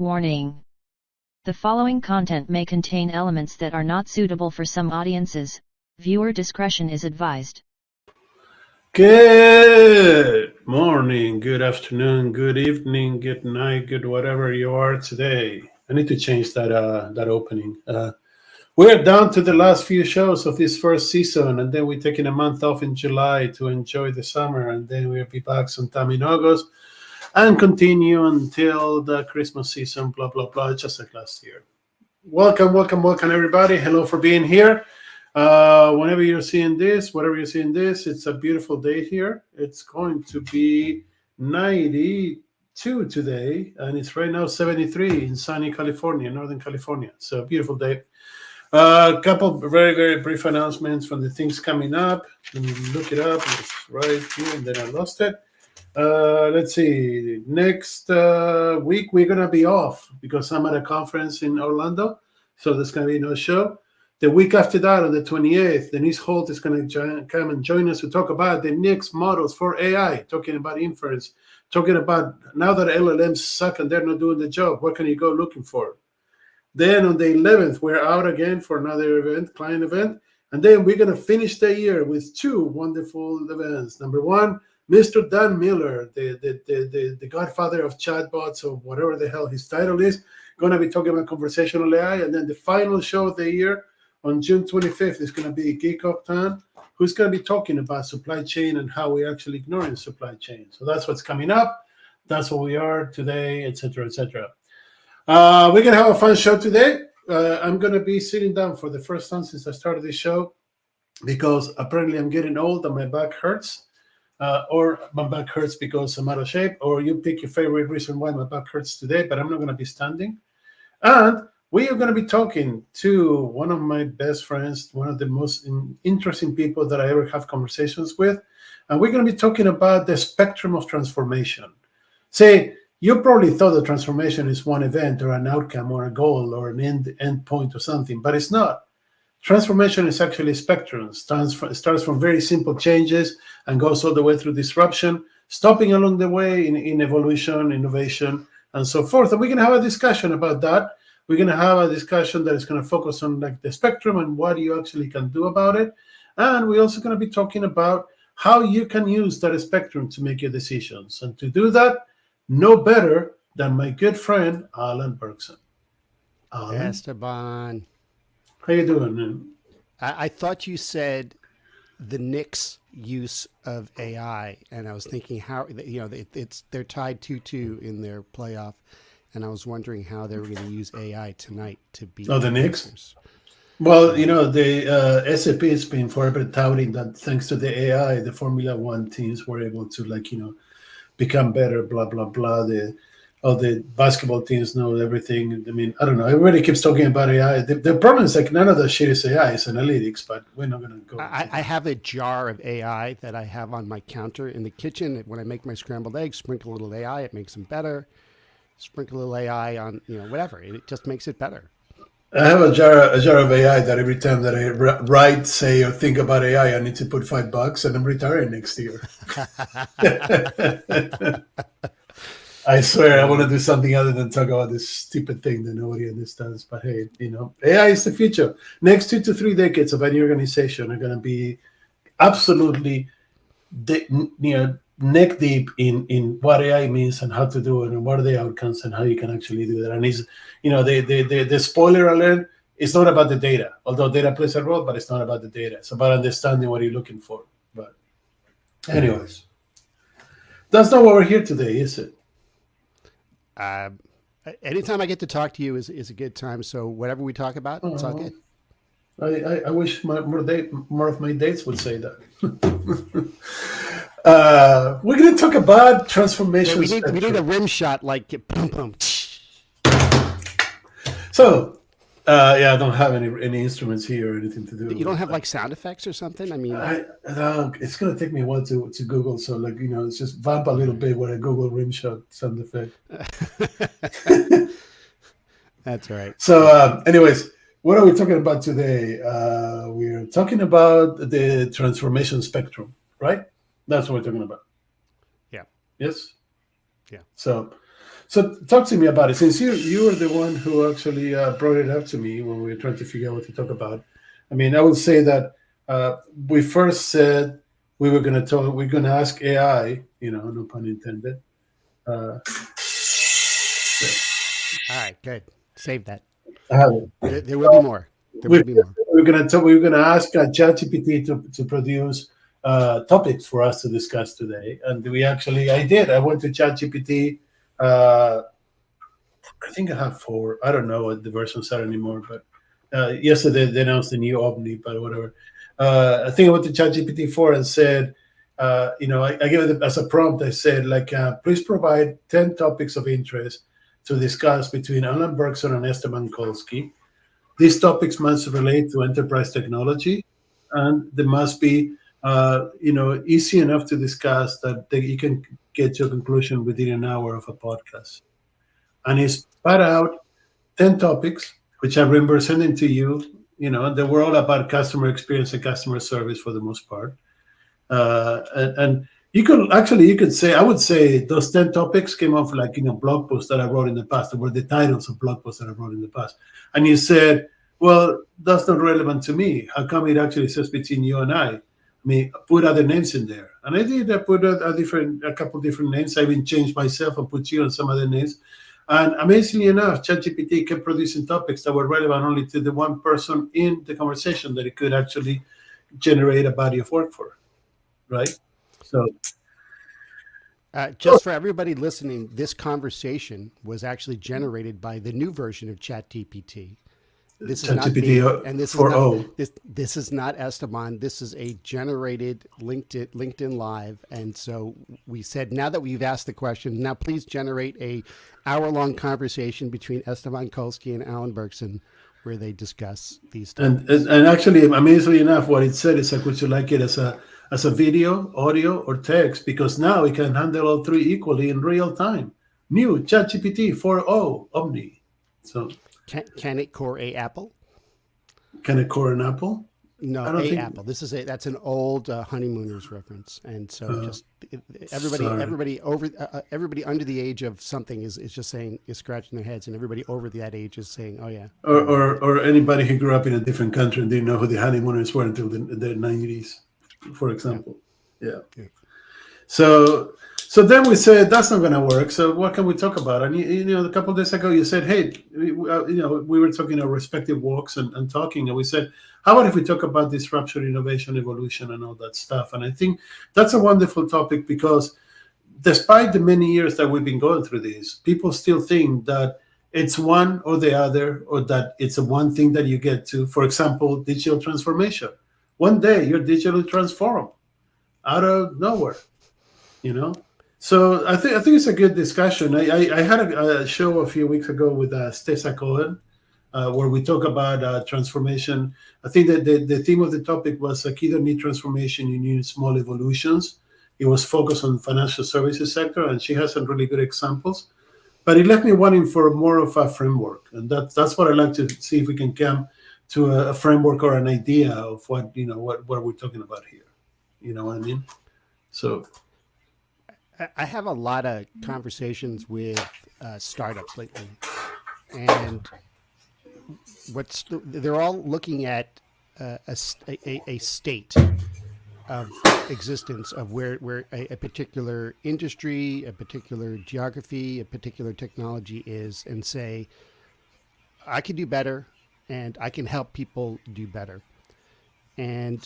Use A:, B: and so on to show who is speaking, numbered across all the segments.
A: Warning. The following content may contain elements that are not suitable for some audiences. Viewer discretion is advised.
B: Good morning, good afternoon, good evening, good night, good whatever you are today. I need to change that opening. We're down to the last few shows of this first season, and then we're taking a month off in July to enjoy the summer, and then we'll be back sometime in August and continue until the Christmas season, blah, blah, blah, just like last year. Welcome, everybody. Hello for being here. Whenever you're seeing this, whatever you're seeing this, it's a beautiful day here. It's going to be 92 today, and it's right now 73 in sunny California, Northern California. So beautiful day. A couple very, very brief announcements from the things coming up. Let me look it up. It's right here, and then I lost it. Let's see. Next week, we're going to be off because I'm at a conference in Orlando. So there's going to be no show. The week after that, on the 28th, Denise Holt is going to come and join us to talk about the next models for AI, talking about inference, talking about now that LLMs suck and they're not doing the job, what can you go looking for? Then on the 11th, we're out again for another event, client event. And then we're going to finish the year with two wonderful events. Number one, Mr. Dan Miller, the godfather of chatbots or whatever the hell his title is, going to be talking about conversational AI. And then the final show of the year on June 25th is going to be Geek Octane, who's going to be talking about supply chain and how we're actually ignoring supply chain. So that's what's coming up. That's what we are today, etc., etc. We're going to have a fun show today. I'm going to be sitting down for the first time since I started this show because apparently I'm getting old and my back hurts. Or my back hurts because I'm out of shape, or you pick your favorite reason why my back hurts today, but I'm not going to be standing. And we are going to be talking to one of my best friends, one of the most interesting people that I ever have conversations with. And we're going to be talking about the spectrum of transformation. Say, you probably thought that transformation is one event or an outcome or a goal or an end point or something, but it's not. Transformation is actually spectrums. Starts from very simple changes and goes all the way through disruption, stopping along the way in evolution, innovation, and so forth. And we're going to have a discussion about that. We're going to have a discussion that is going to focus on like the spectrum and what you actually can do about it. And we're also going to be talking about how you can use that spectrum to make your decisions. And to do that, no better than my good friend, Alan Berkson.
C: Alan? Esteban.
B: How you doing, man?
C: I thought you said the Knicks' use of AI, and I was thinking how they're tied 2-2 in their playoff, and I was wondering how they were going to use AI tonight to beat.
B: Oh, the Knicks. Well, the SAP has been forever touting that thanks to the AI, the Formula One teams were able to become better. Blah blah blah. All the basketball teams know everything. I mean, I don't know. Everybody keeps talking about AI. The problem is none of that shit is AI. It's analytics, but we're not going to go.
C: I have a jar of AI that I have on my counter in the kitchen. When I make my scrambled eggs, sprinkle a little AI. It makes them better. Sprinkle a little AI on, whatever. It just makes it better.
B: I have a jar of AI that every time that I write, say, or think about AI, I need to put $5 and I'm retiring next year. I swear I want to do something other than talk about this stupid thing that nobody understands. But hey, AI is the future. Next 2 to 3 decades of any organization are going to be absolutely neck deep in what AI means and how to do it and what are the outcomes and how you can actually do that. And it's, the spoiler alert, it's not about the data, although data plays a role, but it's not about the data. It's about understanding what you're looking for. But anyways, that's not what we're here today, is it?
C: Anytime I get to talk to you is a good time. So whatever we talk about, it's all good.
B: I wish more of my dates would say that. We're going to talk about transformation.
C: Yeah, we need a rim shot like boom, boom.
B: So, I don't have any instruments here or anything to do.
C: You don't have like sound effects or something? I mean,
B: it's going to take me a while to Google. So it's just vamp a little bit when I Google rim shot sound effect.
C: That's right.
B: So, anyways, what are we talking about today? We're talking about the transformation spectrum, right? That's what we're talking about.
C: Yeah.
B: Yes.
C: Yeah.
B: So So talk to me about it. Since you were the one who actually brought it up to me when we were trying to figure out what to talk about. I mean, I would say that we first said we're going to ask AI, no pun intended. Uh,
C: All right, good. Save that.
B: uh,
C: There will be more. There will be more.
B: we're going to ask ChatGPT to produce topics for us to discuss today, and I did. I went to ChatGPT. Uh, I think I have four. I don't know what the versions are anymore, but yesterday they announced the new Omni, but whatever. I think I went to ChatGPT 4 and said, I gave it as a prompt. I said, please provide 10 topics of interest to discuss between Alan Berkson and Esteban Kolsky. These topics must relate to enterprise technology, and they must be, easy enough to discuss that you can get to a conclusion within an hour of a podcast. And he spat out 10 topics, which I remember sending to you. They were all about customer experience and customer service for the most part. And you could say, I would say those 10 topics came off blog posts that I wrote in the past. They were the titles of blog posts that I wrote in the past. And you said, well, that's not relevant to me. How come it actually says between you and I? I mean, put other names in there. And I did. I put a couple different names. I even changed myself and put you and some other names. And amazingly enough, ChatGPT kept producing topics that were relevant only to the one person in the conversation that it could actually generate a body of work for, right? So,
C: Just for everybody listening, this conversation was actually generated by the new version of ChatGPT. This is not me, and this is not Esteban. This is a generated LinkedIn Live, and so we said, now that we've asked the question, now please generate a hour-long conversation between Esteban Kolsky and Alan Berkson, where they discuss these topics.
B: And actually, amazingly enough, what it said is, would you like it as a video, audio, or text? Because now it can handle all three equally in real time. New ChatGPT 4.0 Omni. So.
C: Can it core a Apple?
B: Can it core an Apple?
C: No, Apple. That's an old Honeymooners reference, and so everybody under the age of something is just saying, is scratching their heads, and everybody over that age is saying, oh yeah.
B: Or anybody who grew up in a different country and didn't know who the Honeymooners were until the 90s, for example. Yeah. So then we said, that's not going to work. So what can we talk about? And, a couple of days ago, you said, hey, we were talking our respective walks and talking. And we said, how about if we talk about disruption, innovation, evolution, and all that stuff? And I think that's a wonderful topic because despite the many years that we've been going through this, people still think that it's one or the other, or that it's a one thing that you get to. For example, digital transformation. One day, you're digitally transformed out of nowhere, So I think it's a good discussion. I had a show a few weeks ago with Stesa Cohen, where we talk about transformation. I think that the theme of the topic was you don't need transformation, you need small evolutions. It was focused on financial services sector, and she has some really good examples. But it left me wanting for more of a framework, and that's what I'd like to see if we can come to a framework or an idea of what we're talking about here. You know what I mean? So.
C: I have a lot of conversations with startups lately, and they're all looking at a state of existence of where a particular industry, a particular geography, a particular technology is, and say, I can do better, and I can help people do better. And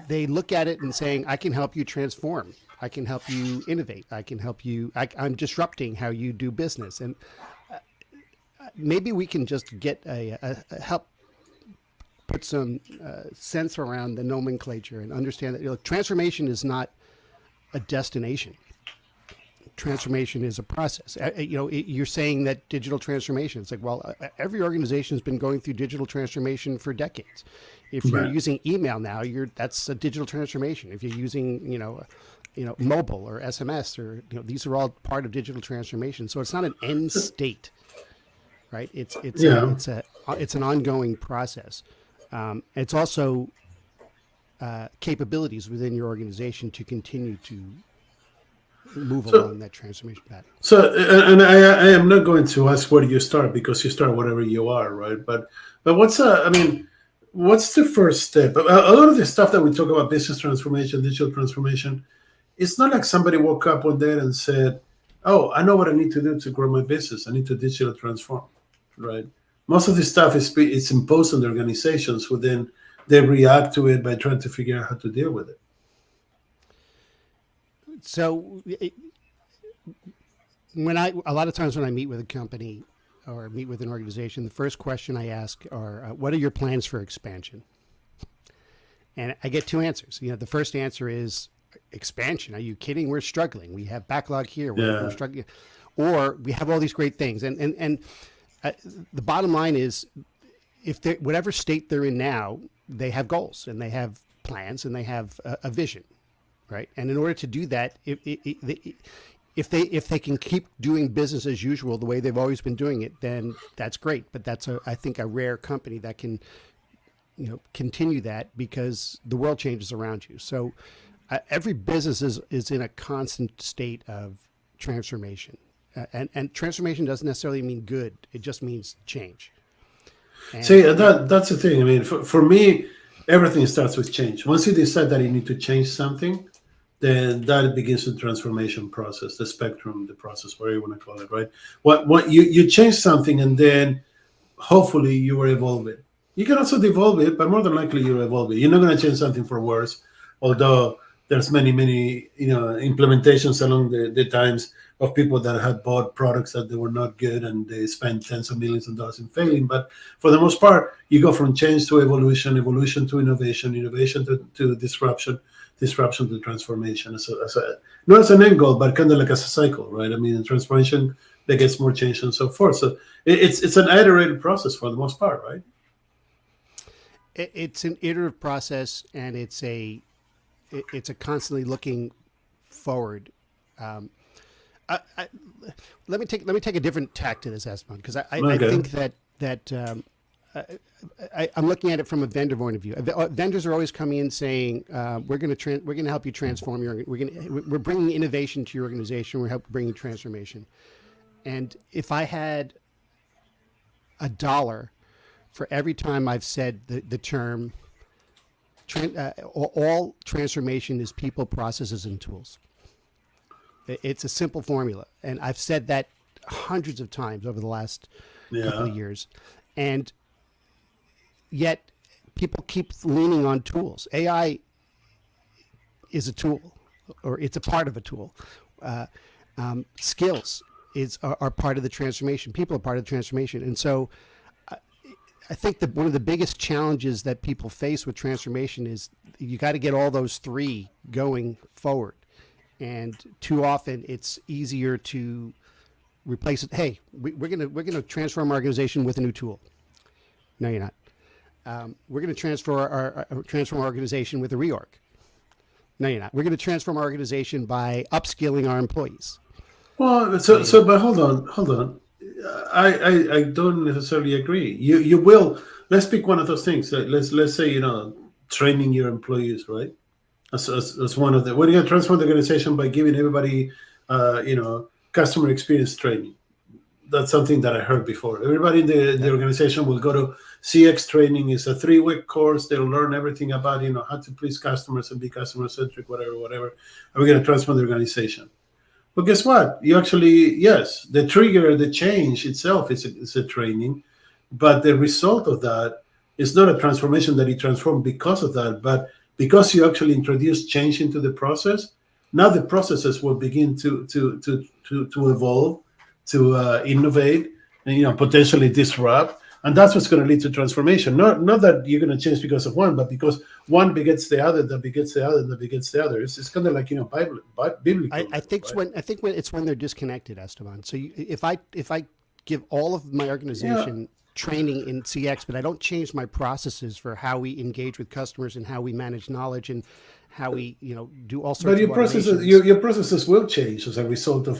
C: they look at it and saying, I can help you transform. I can help you innovate. I can help you. I'm disrupting how you do business. And maybe we can just get a help put some sense around the nomenclature and understand that transformation is not a destination. Transformation is a process. You're saying that digital transformation. It's like, well, every organization has been going through digital transformation for decades. If you're using email now, that's a digital transformation. If you're using, mobile or SMS, or these are all part of digital transformation. So it's not an end state, right? It's an ongoing process. It's also capabilities within your organization to continue to move
B: So,
C: along that transformation path.
B: so, and I am not going to ask where you start because you start wherever you are, right? But what's the first step? A lot of the stuff that we talk about, business transformation, digital transformation, it's not like somebody woke up one day and said, "Oh, I know what I need to do to grow my business. I need to digital transform." Right? Most of this stuff is it's imposed on the organizations who then they react to it by trying to figure out how to deal with it.
C: So a lot of times when I meet with a company or meet with an organization, the first question I ask are, what are your plans for expansion? And I get two answers. The first answer is expansion. Are you kidding? We're struggling. We have backlog here. We're struggling. Or we have all these great things. And the bottom line is, if whatever state they're in now, they have goals and they have plans and they have a vision, right? And in order to do that, if they can keep doing business as usual the way they've always been doing it, then that's great. But that's I think a rare company that can continue that, because the world changes around you. So every business is in a constant state of transformation, and transformation doesn't necessarily mean good. It just means change. And
B: See, that's the thing. I mean, for me, everything starts with change. Once you decide that you need to change something, then that begins the transformation process, the spectrum, the process, whatever you want to call it, right? What you change something, and then hopefully you are evolving. You can also devolve it, but more than likely you're evolving. You're not going to change something for worse, although there's many implementations along the times of people that had bought products that they were not good and they spent tens of millions of dollars in failing. But for the most part, you go from change to evolution, evolution to innovation, innovation to disruption, disruption to transformation. Not as an end goal, but kind of like as a cycle, right? I mean, transformation that gets more change and so forth. So it's an iterated process for the most part, right?
C: It's an iterative process, and it's a constantly looking forward. Let me take a different tack to this, Esteban, because I think that I'm looking at it from a vendor point of view. Vendors are always coming in saying, we're going to help you transform we're bringing innovation to your organization. We're bringing transformation. And if I had $1 for every time I've said the term, all transformation is people, processes, and tools. It's a simple formula. And I've said that hundreds of times over the last couple of years. And yet people keep leaning on tools. AI is a tool, or it's a part of a tool. Skills are part of the transformation. People are part of the transformation. And so I think that one of the biggest challenges that people face with transformation is you got to get all those three going forward. And too often it's easier to replace it. Hey, we're gonna transform our organization with a new tool. No, you're not. We're going to transform our organization with a reorg. No, you're not. We're going to transform our organization by upskilling our employees.
B: Well, but hold on. I don't necessarily agree. You will. Let's pick one of those things. Let's say training your employees, right? As one of the. We're going to transform the organization by giving everybody, customer experience training. That's something that I heard before. Everybody in the organization will go to CX training. It's a 3-week course. They'll learn everything about how to please customers and be customer centric, whatever. And we're going to transform the organization. But guess what? You actually, yes, the trigger, the change itself is a training, but the result of that is not a transformation that you transform because of that, but because you actually introduce change into the process. Now the processes will begin to evolve, to innovate, and potentially disrupt, and that's what's going to lead to transformation. Not that you're going to change because of one, but because one begets the other, that begets the other, that begets the other. It's kind of like biblical.
C: I think when they're disconnected, Esteban. So if I give all of my organization training in CX, but I don't change my processes for how we engage with customers and how we manage knowledge and how we do all sorts
B: but
C: of
B: your processes will change as a result of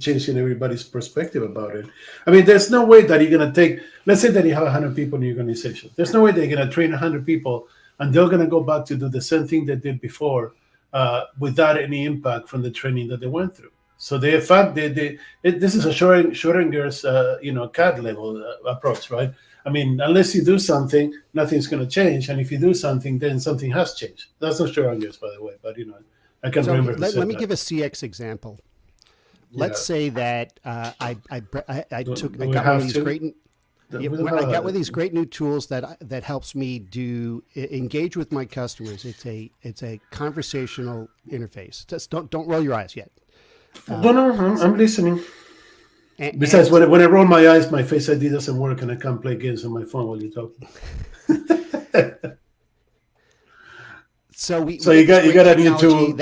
B: changing everybody's perspective about it. I mean, there's no way that you're going to take, let's say that you have 100 people in your organization. There's no way they're going to train 100 people and they're going to go back to do the same thing they did before without any impact from the training that they went through. So they found this is a Schrodinger's cat level approach, right? I mean, unless you do something, nothing's going to change, and if you do something, then something has changed. That's not Schrodinger's, by the way, but I can't remember.
C: Let me give a CX example. Let's say that I got one of these great new tools that helps me engage with my customers. It's a conversational interface. Just don't roll your eyes yet.
B: No, I'm listening. Besides, when I roll my eyes, my Face ID doesn't work, and I can't play games on my phone while you're talking.
C: So
B: you got a new tool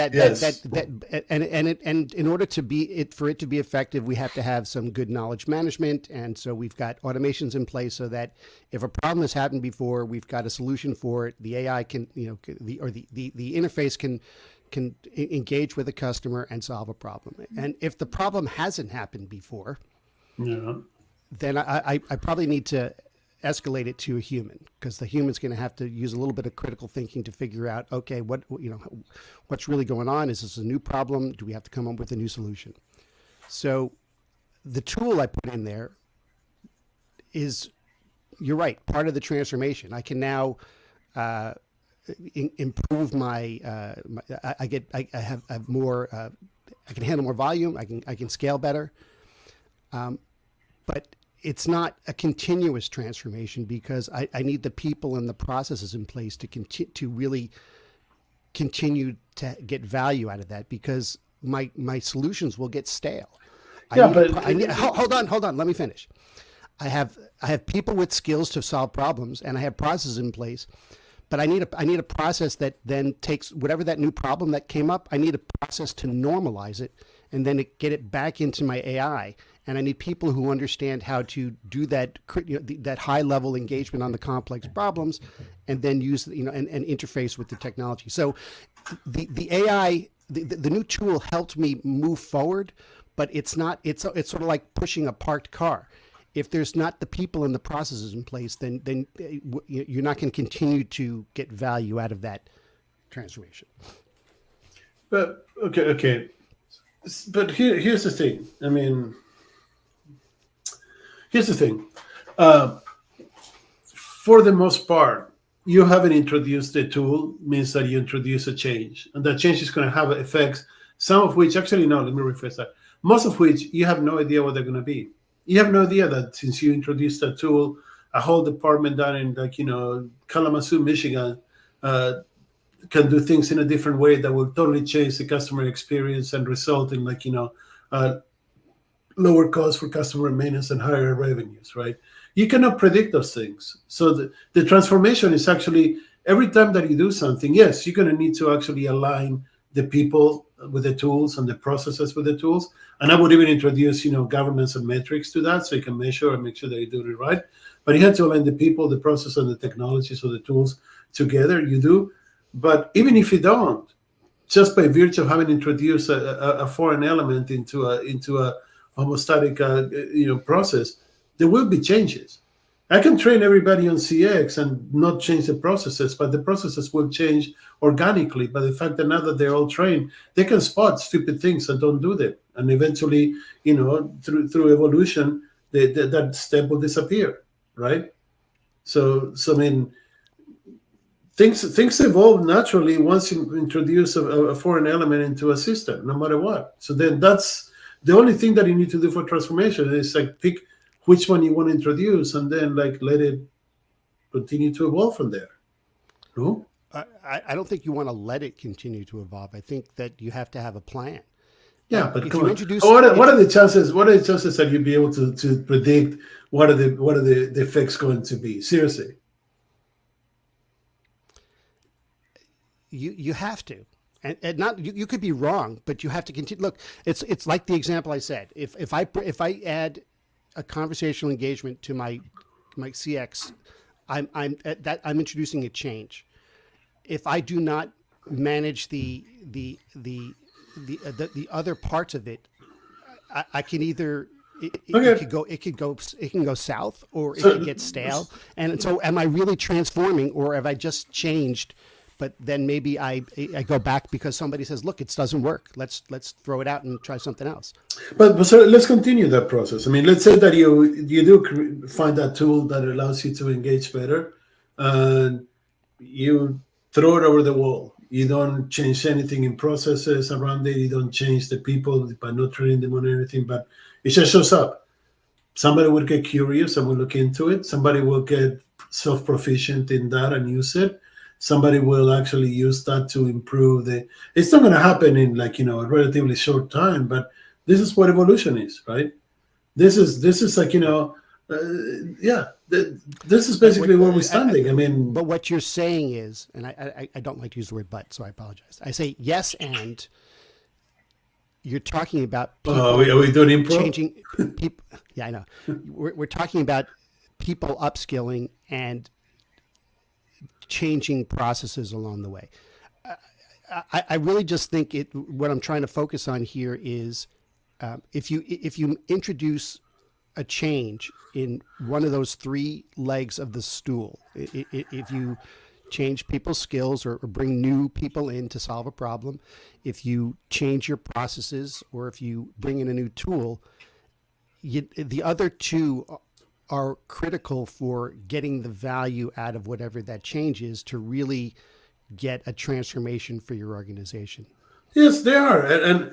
C: and in order for it to be effective, we have to have some good knowledge management, and so we've got automations in place so that if a problem has happened before, we've got a solution for it. The AI can the interface can engage with a customer and solve a problem. And if the problem hasn't happened before, then I probably need to escalate it to a human, because the human's going to have to use a little bit of critical thinking to figure out, okay, what's really going on? Is this a new problem? Do we have to come up with a new solution? So the tool I put in there is, you're right, part of the transformation. I can now improve my I have more I can handle more volume. I can scale better, but it's not a continuous transformation, because I need the people and the processes in place to really continue to get value out of that, because my solutions will get stale. Hold on. Let me finish. I have people with skills to solve problems, and I have processes in place, but I need a process that then takes whatever that new problem that came up. I need a process to normalize it and then get it back into my AI. And I need people who understand how to do that, that high level engagement on the complex problems, and then use, and interface with the technology. So the AI, the new tool helped me move forward, but it's sort of like pushing a parked car. If there's not the people and the processes in place, then you're not going to continue to get value out of that transformation.
B: But okay. But here's the thing. I mean, here's the thing. For the most part, you haven't introduced the tool, means that you introduce a change. And that change is going to have effects, some of which, actually, no, let me rephrase that. Most of which you have no idea what they're going to be. You have no idea that since you introduced a tool, a whole department down in Kalamazoo, Michigan, can do things in a different way that will totally change the customer experience and result in lower costs for customer maintenance and higher revenues, right? You cannot predict those things. So the transformation is actually, every time that you do something, yes, you're going to need to actually align the people with the tools and the processes with the tools. And I would even introduce, governance and metrics to that, so you can measure and make sure that you're doing it right. But you have to align the people, the process, and the technology, so the tools together, you do. But even if you don't, just by virtue of having introduced a foreign element into a homostatic process, there will be changes. I can train everybody on CX and not change the processes, but the processes will change organically by the fact that now that they're all trained, they can spot stupid things and don't do them. And eventually, through evolution, that step will disappear, right? So I mean, things evolve naturally once you introduce a foreign element into a system, no matter what. So then that's the only thing that you need to do for transformation is pick which one you want to introduce, and then let it continue to evolve from there. No?
C: I don't think you want to let it continue to evolve. I think that you have to have a plan.
B: Yeah, but come on. What are the chances? What are the chances that you'll be able to predict what are the effects going to be? Seriously.
C: You have to, and not you could be wrong, but you have to continue. Look, it's like the example I said. If I add a conversational engagement to my CX, I'm introducing a change. If I do not manage the other parts of it, I can either it can go south, or it can get stale. And so, am I really transforming, or have I just changed but then maybe I go back because somebody says, look, it doesn't work. Let's throw it out and try something else.
B: But so let's continue that process. I mean, let's say that you do find that tool that allows you to engage better, and you throw it over the wall. You don't change anything in processes around it. You don't change the people by not training them on anything, but it just shows up. Somebody will get curious and will look into it. Somebody will get self-proficient in that and use it. Somebody will actually use that to improve the. It's not going to happen in a relatively short time, but this is what evolution is, right? This is like this is basically where we're standing. I mean,
C: but what you're saying is, and I don't like to use the word "but," so I apologize. I say yes, and you're talking about people
B: are we doing improv?
C: changing people. Yeah, I know. We're talking about people upskilling and changing processes along the way. I really just think what I'm trying to focus on here is if you introduce a change in one of those three legs of the stool, if you change people's skills or bring new people in to solve a problem, if you change your processes, or if you bring in a new tool, the other two are critical for getting the value out of whatever that change is to really get a transformation for your organization.
B: Yes, they are, and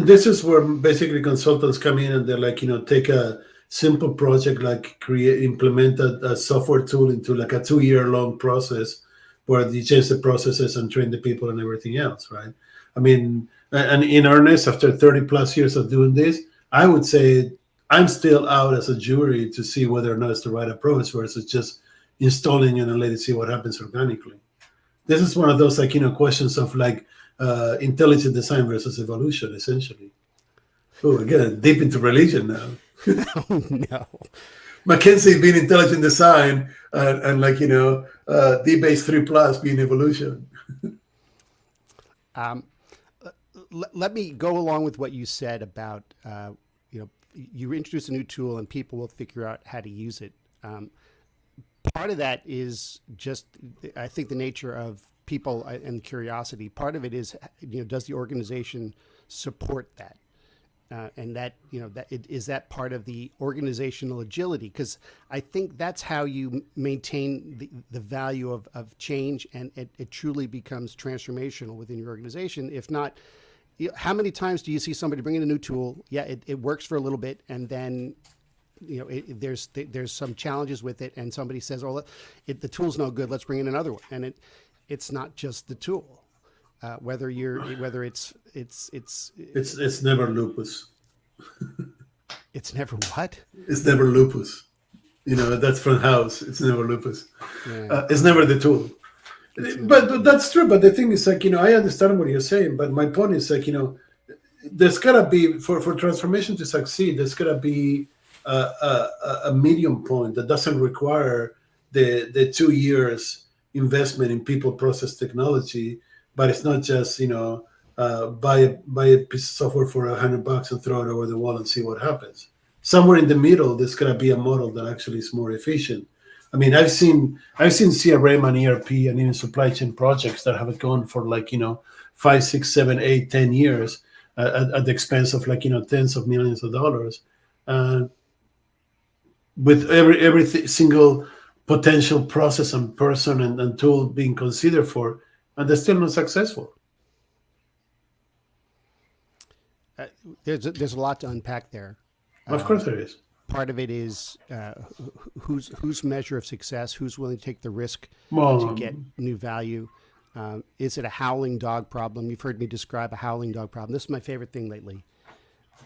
B: this is where basically consultants come in and they're like, take a simple project like implement a software tool into like a 2-year long process where you change the processes and train the people and everything else, right? I mean, and in earnest, after 30 plus years of doing this, I would say I'm still out as a jury to see whether or not it's the right approach versus just installing it and let it see what happens organically. This is one of those questions of intelligent design versus evolution, essentially. Oh, again, deep into religion now.
C: Oh no.
B: Mackenzie being intelligent design and D-base 3+ being evolution.
C: Let me go along with what you said about you introduce a new tool and people will figure out how to use it. Part of that is just, I think, the nature of people and curiosity. Part of it is, does the organization support that? And that, is that part of the organizational agility? Because I think that's how you maintain the value of change, and it truly becomes transformational within your organization. If not, how many times do you see somebody bring in a new tool? Yeah, it works for a little bit, and then there's some challenges with it, and somebody says, "Oh, the tool's no good. Let's bring in another one." And it's not just the tool. Whether it's
B: never lupus.
C: It's never what?
B: It's never lupus. That's from House. It's never lupus.
C: Yeah.
B: It's never the tool. But that's true. But the thing is, I understand what you're saying. But my point is, there's gotta be for transformation to succeed. There's gotta be a medium point that doesn't require the 2 years investment in people, process, technology. But it's not just buy a piece of software for $100 and throw it over the wall and see what happens. Somewhere in the middle, there's gonna be a model that actually is more efficient. I mean, I've seen CRM and ERP and even supply chain projects that have gone for 5, 6, 7, 8, 10 years at the expense of tens of millions of dollars, with every single potential process and person and tool being considered for, and they're still not successful.
C: There's a lot to unpack there.
B: Of course there is.
C: Part of it is whose measure of success, who's willing to take the risk to get new value. Is it a howling dog problem? You've heard me describe a howling dog problem. This is my favorite thing lately.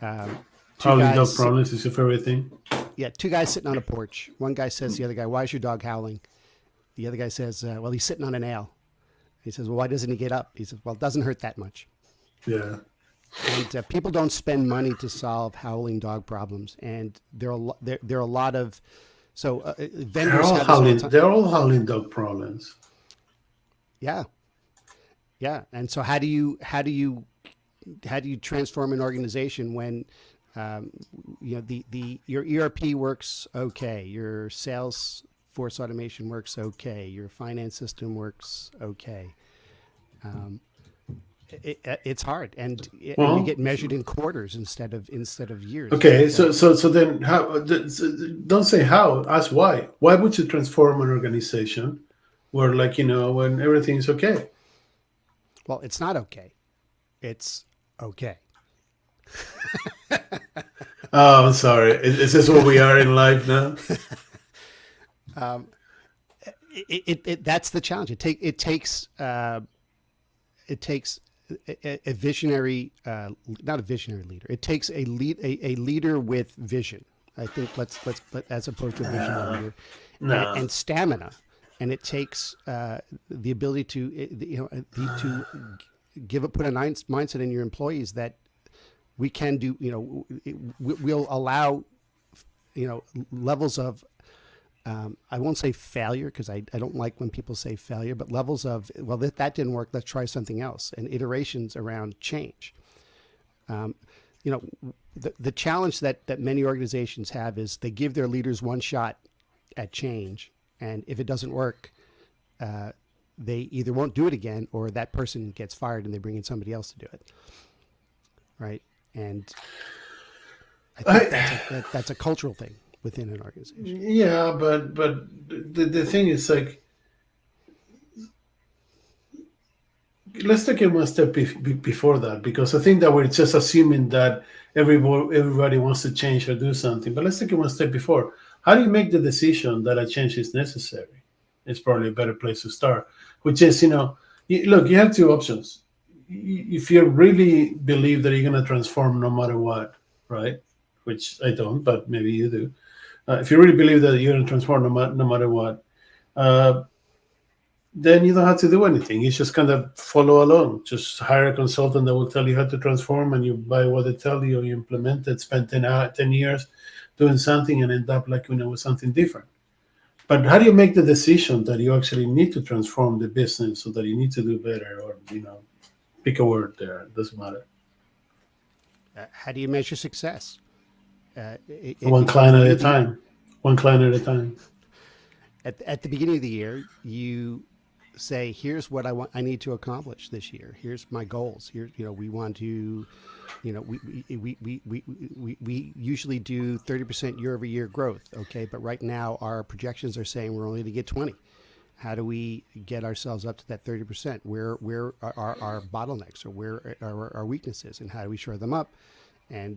B: Howling dog problems is your favorite thing?
C: Yeah, two guys sitting on a porch. One guy says to the other guy, "Why is your dog howling?" The other guy says, "Well, he's sitting on a nail." He says, "Well, why doesn't he get up?" He says, "Well, it doesn't hurt that much."
B: Yeah.
C: And people don't spend money to solve howling dog problems, and there are a lot of vendors.
B: They're all howling dog problems.
C: Yeah, and so how do you transform an organization when your ERP works okay, your sales force automation works okay, your finance system works okay, It's hard, and we
B: Well,
C: get measured in quarters instead of years.
B: okay.
C: So
B: So then how? Don't say how. Ask why. Why would you transform an organization where, like, when everything is okay?
C: well, it's not okay. It's okay.
B: Oh, I'm sorry. Is this what we are in life now?
C: That's the challenge. It takes a visionary, not a visionary leader. It takes a leader with vision. I think as opposed to a visionary leader,
B: No.
C: and stamina, and it takes the ability to put a nice mindset in your employees that we can do. We'll allow levels of I won't say failure, because I don't like when people say failure, but levels of, well, that didn't work, let's try something else, and iterations around change. The challenge that many organizations have is they give their leaders one shot at change, and if it doesn't work, they either won't do it again, or that person gets fired and they bring in somebody else to do it. Right? And I think that's a cultural thing within an organization.
B: Yeah, but the thing is, like, let's take it one step before that, because I think that we're just assuming that everybody wants to change or do something. But let's take it one step before. How do you make the decision that a change is necessary? It's probably a better place to start, which is, look, you have two options. If you really believe that you're going to transform no matter what, right? Which I don't, but maybe you do. If you really believe that you're going to transform no matter what, then you don't have to do anything. You just kind of follow along. Just hire a consultant that will tell you how to transform, and you buy what they tell you, you implement it, spend 10 years doing something, and end up with something different. But how do you make the decision that you actually need to transform the business, or that you need to do better, or, pick a word there. It doesn't matter.
C: How do you measure success?
B: One client at a time. One client at a time.
C: At the beginning of the year, you say, here's what I need to accomplish this year. Here's my goals. Here, we want to, we usually do 30% year over year growth. Okay. But right now our projections are saying we're only to get 20. How do we get ourselves up to that 30%? Where are our bottlenecks, or where are our weaknesses, and how do we shore them up? And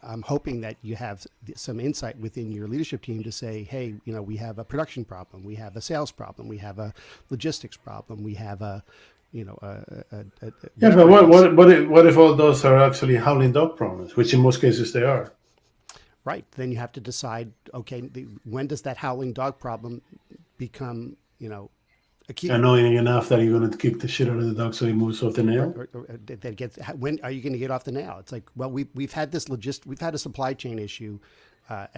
C: I'm hoping that you have some insight within your leadership team to say, hey, we have a production problem, we have a sales problem, we have a logistics problem, we have a.
B: Yeah, but what if all those are actually howling dog problems, which in most cases they are?
C: Right. Then you have to decide, okay, when does that howling dog problem become, acute?
B: Annoying enough that you're going to keep the shit out of the dog so he moves off the nail?
C: Or that gets, when are you going to get off the nail? It's like, well, we've had we've had a supply chain issue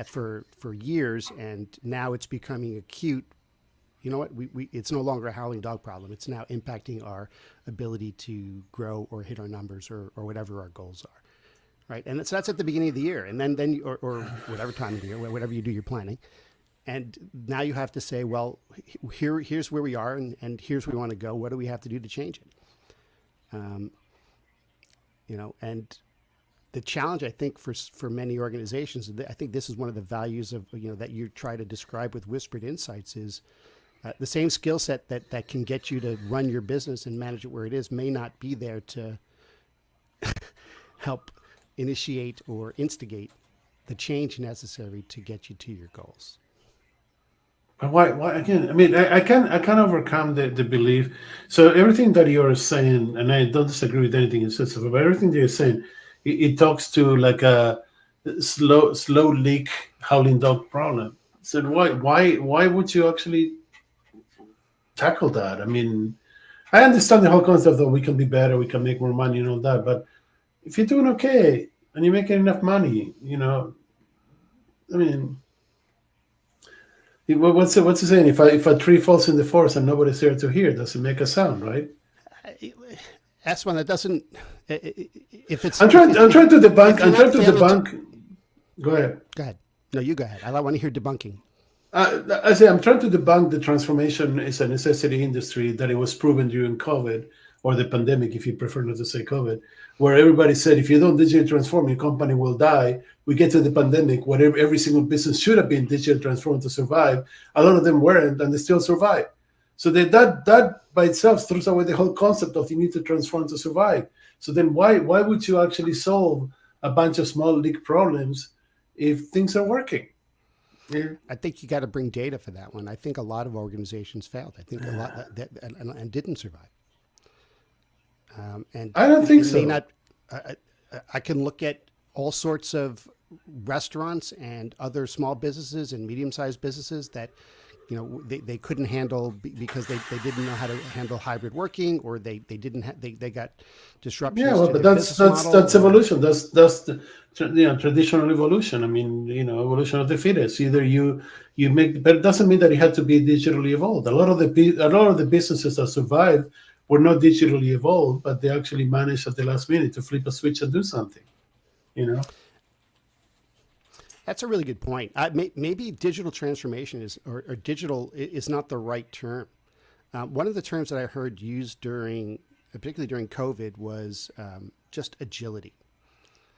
C: for years, and now it's becoming acute. You know what? It's no longer a howling dog problem. It's now impacting our ability to grow or hit our numbers or whatever our goals are. Right. And so that's at the beginning of the year, and then or whatever time of the year, whatever you do your planning. And now you have to say, well, here's where we are, and here's where we want to go. What do we have to do to change it? And the challenge, I think, for many organizations, I think this is one of the values of, that you try to describe with Whispered Insights is the same skill set that can get you to run your business and manage it where it is may not be there to help initiate or instigate the change necessary to get you to your goals.
B: But why again? I mean, I can't overcome the belief. So everything that you're saying, and I don't disagree with anything you said, but everything that you're saying, it talks to like a slow leak howling dog problem. So why would you actually tackle that? I mean, I understand the whole concept that we can be better, we can make more money and all that, but if you're doing okay and you're making enough money, I mean, what's the saying? If a tree falls in the forest and nobody's there to hear, does it make a sound, right?
C: That's one that doesn't. If it's,
B: I'm trying to debunk. Go ahead.
C: Go ahead. No, you go ahead. I want to hear debunking.
B: I say I'm trying to debunk the transformation is a necessity industry, that it was proven during COVID. or the pandemic, if you prefer not to say COVID, where everybody said, if you don't digitally transform, your company will die. We get to the pandemic, where every single business should have been digitally transformed to survive. A lot of them weren't, and they still survive. So that by itself throws away the whole concept of you need to transform to survive. So then why would you actually solve a bunch of small league problems if things are working? Yeah.
C: I think you got to bring data for that one. I think a lot of organizations failed. I think a lot and didn't survive. And
B: I don't think so.
C: I can look at all sorts of restaurants and other small businesses and medium-sized businesses that, they couldn't handle because they didn't know how to handle hybrid working, or they got disruptions.
B: Yeah, well, but that's evolution. That's the traditional evolution. I mean, evolution of the fittest. Either you make, but it doesn't mean that it had to be digitally evolved. A lot of the businesses that survived were not digitally evolved, but they actually managed at the last minute to flip a switch and do something.
C: That's a really good point. Maybe digital transformation or digital is not the right term. One of the terms that I heard used particularly during COVID, was just agility.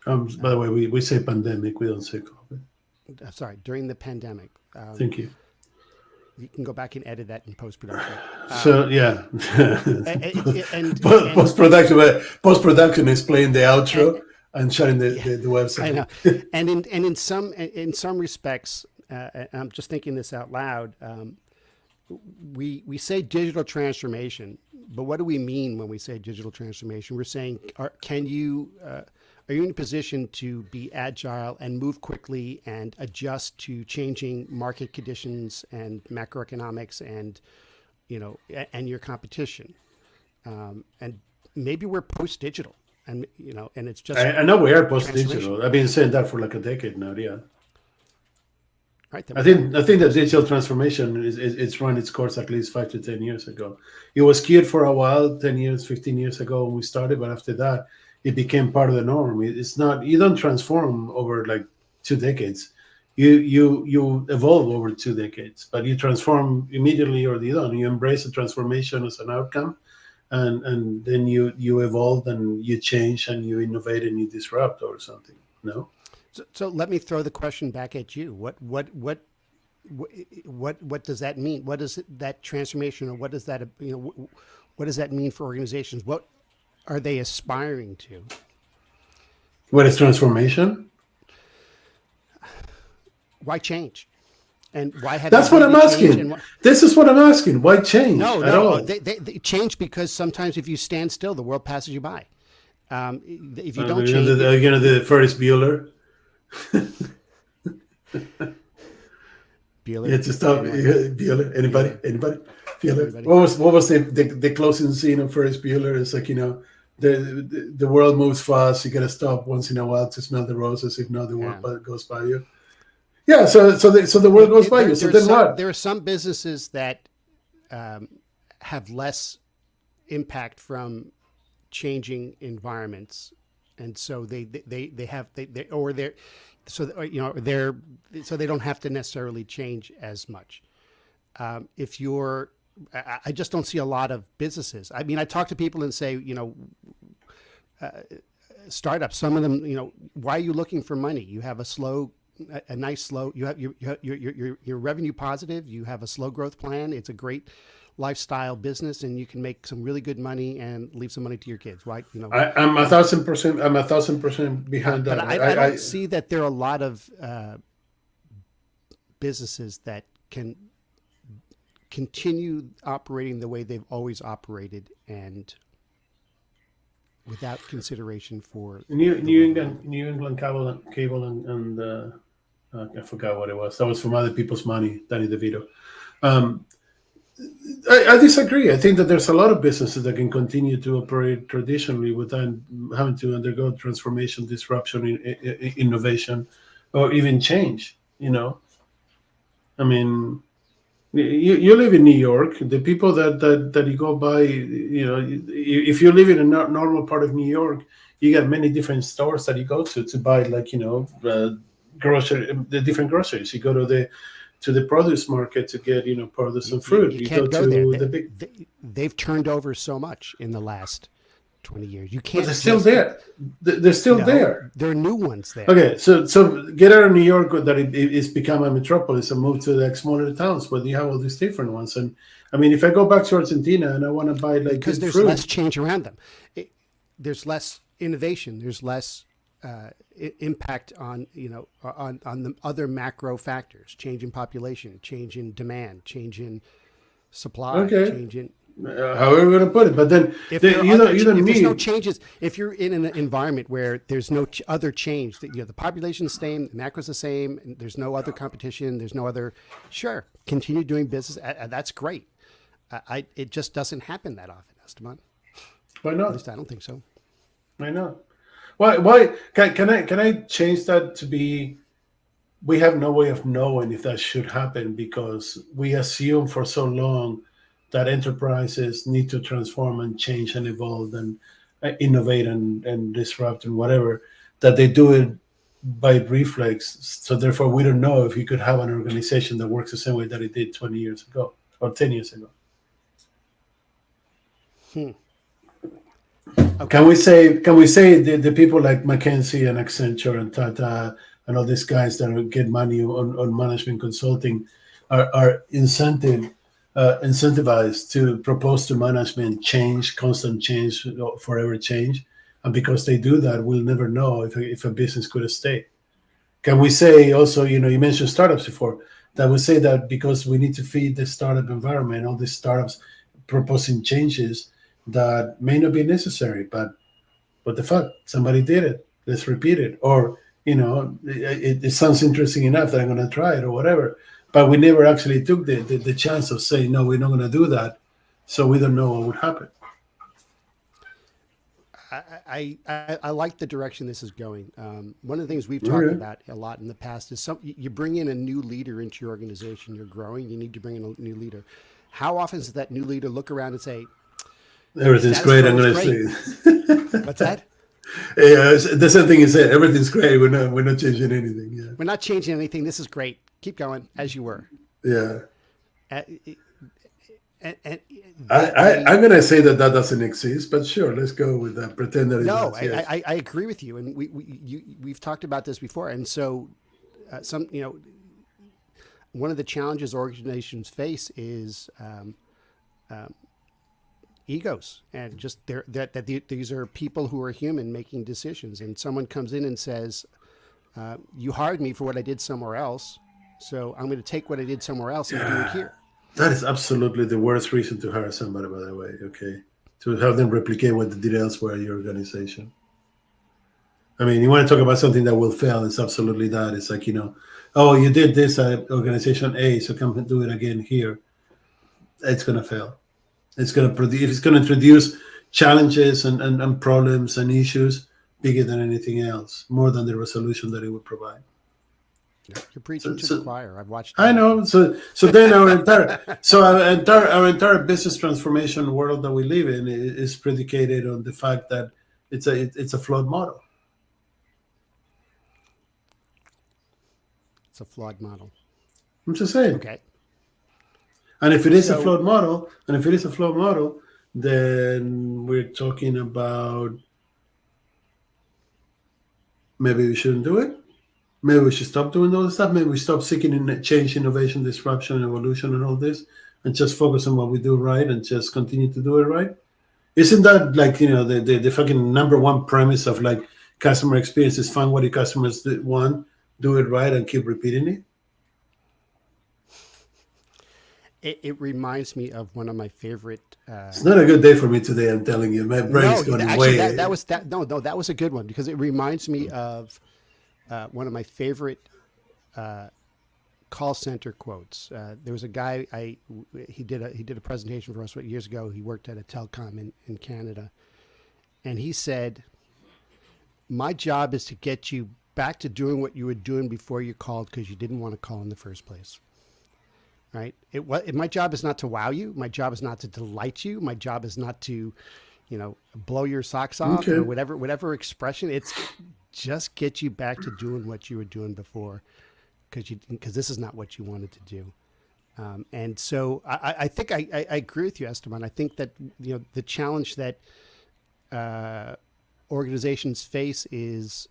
B: By the way, we say pandemic, we don't say COVID.
C: Sorry, during the pandemic.
B: Thank you.
C: You can go back and edit that in post-production.
B: So yeah,
C: and
B: post-production is playing the outro and shutting the website.
C: I know. And in some respects, I'm just thinking this out loud. We say digital transformation, but what do we mean when we say digital transformation? We're saying, are you in a position to be agile and move quickly and adjust to changing market conditions and macroeconomics and your competition? And maybe we're post-digital. And and it's just.
B: I know we are post-digital. I've been saying that for like a decade now. Yeah.
C: Right.
B: I think that digital transformation it's run its course at least 5 to 10 years ago. It was skewed for a while, 10 years, 15 years ago when we started, but after that, it became part of the norm. It's not. You don't transform over like 2 decades. You evolve over 2 decades, but you transform immediately or you don't. You embrace the transformation as an outcome. And then you evolve and you change and you innovate and you disrupt or something. No.
C: So let me throw the question back at you. What does that mean? What is that transformation, or what does that what does that mean for organizations? What are they aspiring to?
B: What is transformation?
C: Why change? And why have
B: that's what I'm asking. This is what I'm asking. Why change?
C: No. They change because sometimes if you stand still, the world passes you by. If you don't change,
B: the Ferris Bueller.
C: Bueller.
B: Yeah, to stop. Bueller. Anybody? Bueller. What was the closing scene of Ferris Bueller? It's like the world moves fast. You got to stop once in a while to smell the roses. If not, the world goes by you. Yeah, so the world goes by you. So then what?
C: There are some businesses that have less impact from changing environments, and so they don't have to necessarily change as much. I just don't see a lot of businesses. I mean, I talk to people and say, startups. Some of them, why are you looking for money? You have a nice slow. You have you're revenue positive. You have a slow growth plan. It's a great lifestyle business, and you can make some really good money and leave some money to your kids. Right?
B: I'm 1,000% behind that.
C: But I don't see that there are a lot of businesses that can continue operating the way they've always operated and without consideration for
B: New England cable and I forgot what it was. That was from Other People's Money, Danny DeVito. I disagree. I think that there's a lot of businesses that can continue to operate traditionally without having to undergo transformation, disruption, innovation, or even change. I mean, you live in New York. The people that you go by, if you live in a normal part of New York, you got many different stores that you go to buy, like, the different groceries. You go to to the produce market to get, produce and fruit.
C: You
B: You
C: can't
B: go
C: go there.
B: to the big,
C: They've turned over so much in the last 20 years. You
B: but
C: can't
B: they're still there. They're still
C: no,
B: there.
C: there are new ones there.
B: Okay, so get out of New York that it's become a metropolis and move to like smaller towns where you have all these different ones. And I mean, if I go back to Argentina and I want to buy like
C: Because
B: good
C: there's
B: fruit,
C: less change around them. There's less innovation. There's less impact on on the other macro factors: change in population, change in demand, change in supply,
B: okay,
C: change in.
B: however you're gonna put it. But then
C: If there are
B: you
C: other,
B: don't
C: if there's no
B: need.
C: changes, if you're in an environment where there's no other change, that the population's the same, the macro's the same, and there's no other competition, there's no other. Sure, continue doing business. That's great. It just doesn't happen that often, Esteban.
B: Why
C: At
B: not?
C: least I don't think so.
B: I know. Why can I change that to be? We have no way of knowing if that should happen because we assume for so long that enterprises need to transform and change and evolve and innovate and disrupt and whatever, that they do it by reflex. So therefore, we don't know if you could have an organization that works the same way that it did 20 years ago or 10 years ago.
C: Okay.
B: Can we say the people like McKinsey and Accenture and Tata and all these guys that get money on management consulting are incentivized to propose to management change, constant change, forever change, and because they do that, we'll never know if a business could stay. Can we say also, you mentioned startups before, that we say that because we need to feed the startup environment, all these startups proposing changes that may not be necessary, but what the fuck, somebody did it, let's repeat it. Or, it sounds interesting enough that I'm going to try it or whatever. But we never actually took the chance of saying, no, we're not going to do that. So we don't know what would happen.
C: I like the direction this is going. One of the things we've talked about a lot in the past is you bring in a new leader into your organization. You're growing. You need to bring in a new leader. How often does that new leader look around and say,
B: everything's great, I'm going to say.
C: What's that?
B: Yeah, the same thing is said. Everything's great. We're not changing anything. Yeah.
C: We're not changing anything. This is great. Keep going as you were.
B: Yeah.
C: I'm
B: going to say that doesn't exist, but sure, let's go with that. Pretend that it
C: no,
B: does. Yes.
C: I agree with you, and we've talked about this before, and so one of the challenges organizations face is egos, and just these are people who are human making decisions, and someone comes in and says, you hired me for what I did somewhere else, so I'm going to take what I did somewhere else and do it here.
B: That is absolutely the worst reason to hire somebody, by the way. Okay, to have them replicate what they did elsewhere in your organization. I mean, you want to talk about something that will fail? It's absolutely that. It's like, oh, you did this at organization A, so come and do it again here. It's going to fail. It's going to introduce challenges and problems and issues bigger than anything else, more than the resolution that it would provide.
C: You're preaching to the choir. I've watched.
B: I know. So then our entire business transformation world that we live in is predicated on the fact that it's a flawed model.
C: It's a flawed model.
B: I'm just saying.
C: Okay.
B: And if it is a flawed model, then we're talking about maybe we shouldn't do it. Maybe we should stop doing all this stuff. Maybe we stop seeking change, innovation, disruption, evolution, and all this, and just focus on what we do right and just continue to do it right. Isn't that like, the fucking number one premise of like customer experience is find what your customers want, do it right, and keep repeating it?
C: It reminds me of one of my favorite.
B: It's not a good day for me today. I'm telling you, my brain's going away.
C: That was a good one because it reminds me of one of my favorite call center quotes. There was a guy he did a presentation for us years ago. He worked at a telecom in Canada, and he said, "My job is to get you back to doing what you were doing before you called because you didn't want to call in the first place." Right? My job is not to wow you. My job is not to delight you. My job is not to, blow your socks off or whatever expression. It's just get you back to doing what you were doing before. because this is not what you wanted to do. And so I think I agree with you, Esteban. I think that the challenge that organizations face is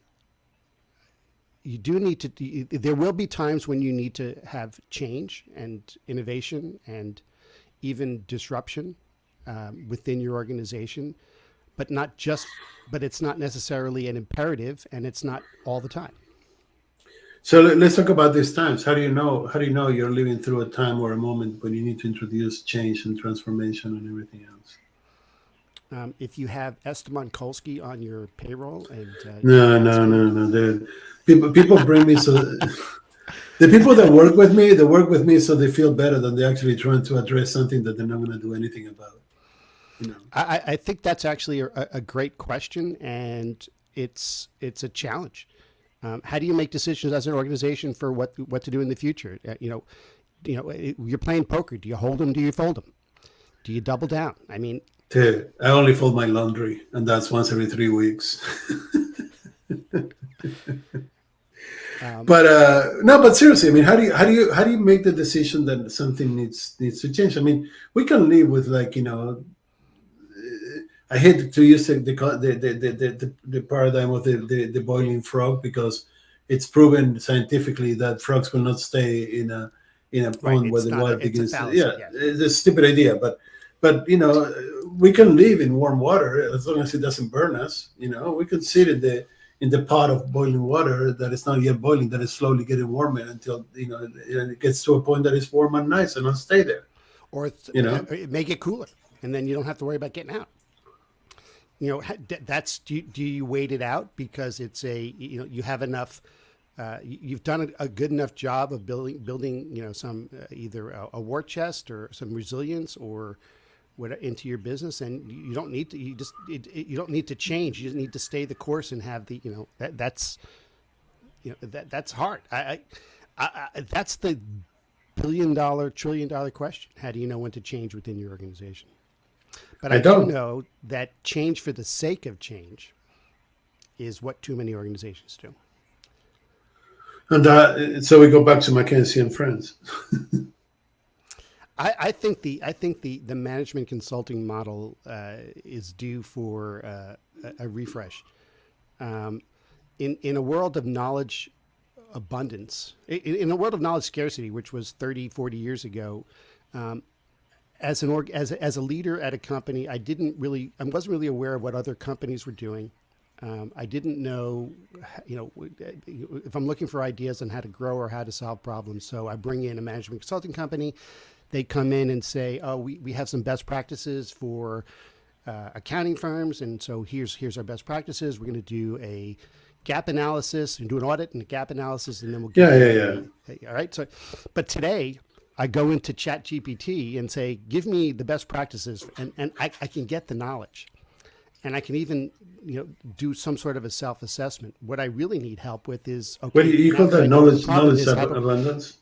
C: you do need to. There will be times when you need to have change and innovation and even disruption within your organization, but not just. But it's not necessarily an imperative, and it's not all the time.
B: So let's talk about these times. How do you know? How do you know you're living through a time or a moment when you need to introduce change and transformation and everything else?
C: If you have Esteban Kolsky on your payroll, and
B: No. The people bring me so the people that work with me, they work with me so they feel better than they're actually trying to address something that they're not going to do anything about.
C: I think that's actually a great question, and it's a challenge. How do you make decisions as an organization for what to do in the future? You're playing poker. Do you hold them? Do you fold them? Do you double down? I mean,
B: Dude, I only fold my laundry, and that's once every 3 weeks. But seriously, I mean, how do you make the decision that something needs to change? I mean, we can live with I hate to use the paradigm of the boiling frog, because it's proven scientifically that frogs will not stay in a pond where the water begins. It's a stupid idea, but we can live in warm water as long as it doesn't burn us. We can sit in the pot of boiling water that is not yet boiling, that is slowly getting warmer until it gets to a point that it's warm and nice, and I'll stay there.
C: Or make it cooler, and then you don't have to worry about getting out. That's do you wait it out because it's you have enough. You've done a good enough job of building some either a war chest or some resilience or into your business, and you don't need to. You don't need to change. You just need to stay the course and have the that's hard. That's the $1 trillion question. How do you know when to change within your organization? But I do know that change for the sake of change is what too many organizations do.
B: And so we go back to McKinsey and Friends.
C: I think the management consulting model is due for a refresh. In a world of knowledge abundance, in a world of knowledge scarcity, which was 30, 40 years ago, as a leader at a company, I wasn't really aware of what other companies were doing. I didn't know, if I'm looking for ideas on how to grow or how to solve problems. So I bring in a management consulting company. They come in and say, "Oh, we have some best practices for accounting firms, and so here's our best practices. We're going to do a gap analysis and do an audit and a gap analysis, and then we'll all right." So, but today I go into ChatGPT and say, "Give me the best practices," and I can get the knowledge, and I can even do some sort of a self-assessment. What I really need help with is
B: What do you call that? Knowledge abundance?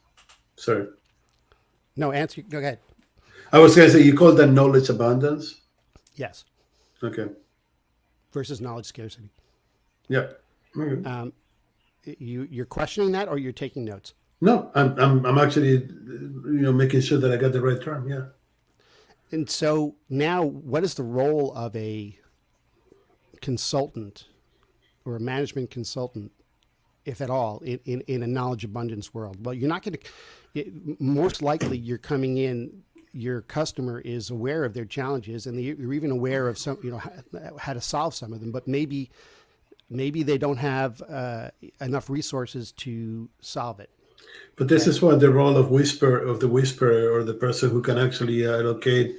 B: Sorry.
C: No, answer. Go ahead.
B: I was going to say, you call that knowledge abundance?
C: Yes.
B: Okay.
C: Versus knowledge scarcity.
B: Yeah. Okay.
C: You're questioning that, or you're taking notes?
B: No, I'm actually making sure that I got the right term. Yeah.
C: And so now, what is the role of a consultant or a management consultant, if at all, in a knowledge abundance world? Well, you're not going to. Most likely, you're coming in. Your customer is aware of their challenges, and you're even aware of some, how to solve some of them. But maybe they don't have enough resources to solve it.
B: But this is what the role of the whisperer, or the person who can actually allocate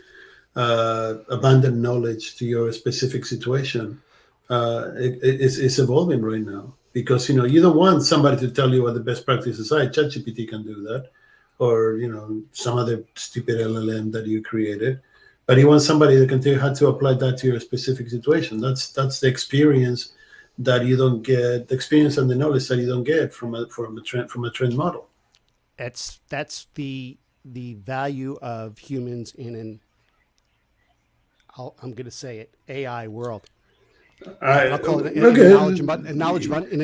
B: abundant knowledge to your specific situation, it's evolving right now. Because you don't want somebody to tell you what the best practices are. ChatGPT can do that, or some other stupid LLM that you created. But you want somebody that can tell you how to apply that to your specific situation. That's the experience that you don't get, the experience and the knowledge that you don't get from a trend model.
C: That's the value of humans in I'm going to say it, AI world. I'll call it
B: Okay.
C: in a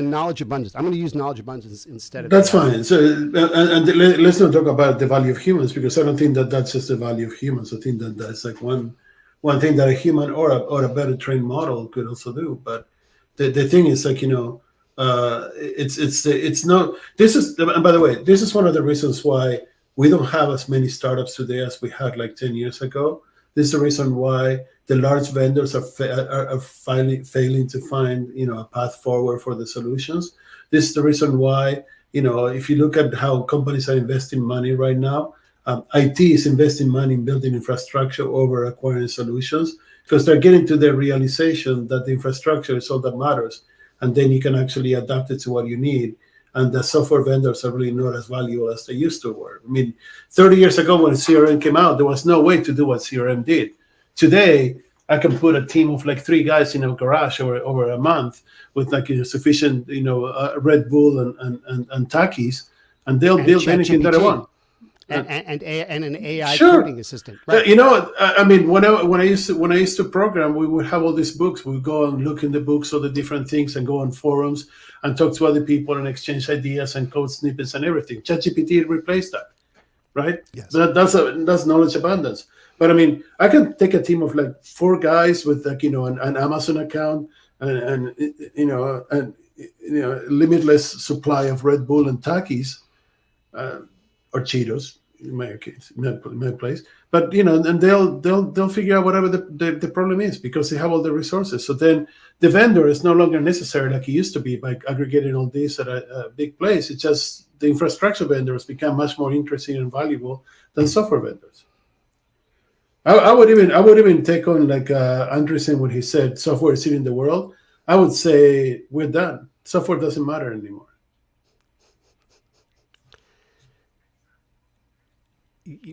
C: knowledge abundance. I'm going to use knowledge abundance instead of
B: That's
C: AI.
B: fine. So, let's not talk about the value of humans, because I don't think that that's just the value of humans. I think that that's like one thing that a human or a better trained model could also do. But the thing is, like, it's not. This is, and by the way, this is one of the reasons why we don't have as many startups today as we had like 10 years ago. This is the reason why the large vendors are finally failing to find a path forward for the solutions. This is the reason why, if you look at how companies are investing money right now, IT is investing money in building infrastructure over acquiring solutions, because they're getting to the realization that the infrastructure is all that matters, and then you can actually adapt it to what you need. And the software vendors are really not as valuable as they used to were. I mean, 30 years ago when CRM came out, there was no way to do what CRM did. Today, I can put a team of like 3 guys in a garage over a month with like sufficient, Red Bull and Takis, and they'll build anything that I want.
C: And an AI
B: Sure.
C: coding assistant. Right.
B: I mean, when I used to program, we would have all these books. We would go and look in the books of the different things and go on forums and talk to other people and exchange ideas and code snippets and everything. ChatGPT replaced that, right?
C: Yes.
B: That's knowledge abundance. But I mean, I can take a team of like 4 guys with like an Amazon account and limitless supply of Red Bull and Takis. Or Cheetos in my case, in my place, but and they'll figure out whatever the problem is, because they have all the resources. So then the vendor is no longer necessary like it used to be by aggregating all this at a big place. It's just the infrastructure vendors become much more interesting and valuable than software vendors. I would even take on like Andreessen when he said software is eating the world. I would say we're done. Software doesn't matter anymore.